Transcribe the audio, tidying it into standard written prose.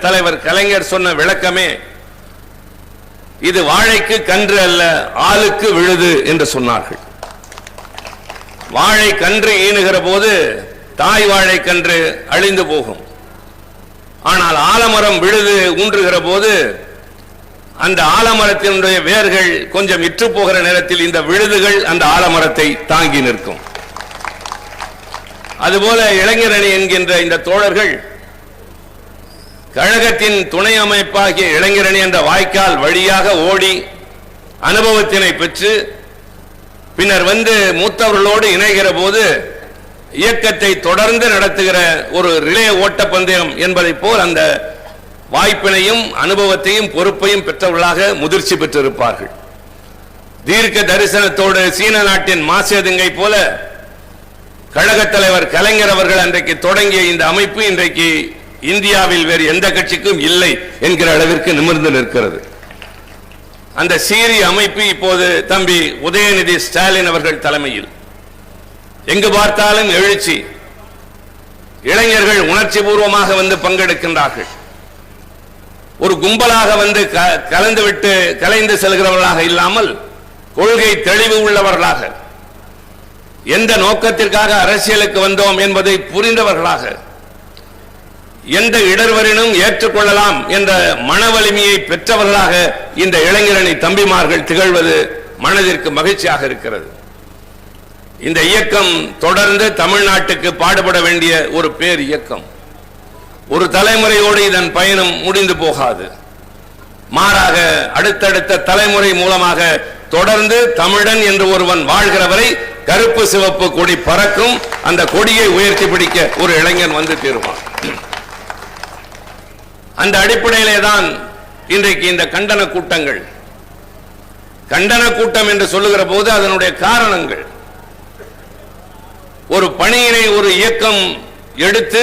தலைவர் கலைஞர் சொன்ன விளக்கமே இது வாழைக்கு கன்று அல்ல ஆளுக்கு விழுது என்று சொன்னார்கள். வாழை கன்று ஈனுகிற போது தாய் வாழை கன்று அழிந்து போகும். ஆனால் ஆலமரம் விழுது ஊன்றுகிற போது அந்த ஆலமரத்தினுடைய வேர்கள் கொஞ்சம் இற்று போகிற நேரத்தில் இந்த விழுதுகள் அந்த ஆலமரத்தை தாங்கி நிற்கும். அதுபோல இளைஞரணி என்கின்ற இந்த தோழர்கள் கழகத்தின் துணை அமைப்பாகிய இளைஞரணி என்ற வாய்க்கால் வழியாக ஓடி அனுபவத்தினை பெற்று பின்னர் வந்து மூத்தவர்களோடு இணைகிற போது இயக்கத்தை தொடர்ந்து நடத்துகிற ஒரு ரிலே ஓட்டப்பந்தயம் என்பதை போல் அந்த வாய்ப்பினையும் அனுபவத்தையும் பொறுப்பையும் பெற்றவர்களாக முதிர்ச்சி பெற்றிருப்பார்கள். தீர்க்க தரிசனத்தோடு சீன நாட்டின் மாசேதுங்கை போல கழகத் தலைவர் கலைஞர் அவர்கள் அன்றைக்கு தொடங்கிய இந்த அமைப்பு இன்றைக்கு இந்தியாவில் வேறு எந்த கட்சிக்கும் இல்லை என்கிற அளவிற்கு நிமிர்ந்து நிற்கிறது. அந்த சீரிய அமைப்பு இப்போது தம்பி உதயநிதி ஸ்டாலின் அவர்கள் தலைமையில் எங்கு பார்த்தாலும் எழுச்சி, இளைஞர்கள் உணர்ச்சி பூர்வமாக வந்து பங்கெடுக்கின்றார்கள். ஒரு கும்பலாக வந்து கலந்துவிட்டு கலைந்து செல்கிறவர்களாக இல்லாமல் கொள்கை தெளிவு உள்ளவர்களாக, எந்த நோக்கத்திற்காக அரசியலுக்கு வந்தோம் என்பதை புரிந்தவர்களாக, எந்த இடர்வரினும் ஏற்றுக்கொள்ளலாம் என்ற மன வலிமையை பெற்றவர்களாக இந்த இளைஞரணி தம்பிமார்கள் திகழ்வது மனதிற்கு மகிழ்ச்சியாக இருக்கிறது. இந்த இயக்கம் தொடர்ந்து தமிழ்நாட்டுக்கு பாடுபட வேண்டிய ஒரு பேர் இயக்கம். ஒரு தலைமுறையோடு இதன் பயணம் முடிந்து போகாது. மாறாக அடுத்தடுத்த தலைமுறை மூலமாக தொடர்ந்து தமிழன் என்று ஒருவன் வாழ்கிற வரை கருப்பு சிவப்பு கொடி பறக்கும். அந்த கொடியை உயர்த்தி பிடிக்க ஒரு இளைஞன் வந்து தீருவான். அந்த அடிப்படையிலே தான் இன்றைக்கு இந்த கண்டன கூட்டங்கள். கண்டன கூட்டம் என்று சொல்லுகிற போது அதனுடைய காரணங்கள், ஒரு பணியினை ஒரு இயக்கம் எடுத்து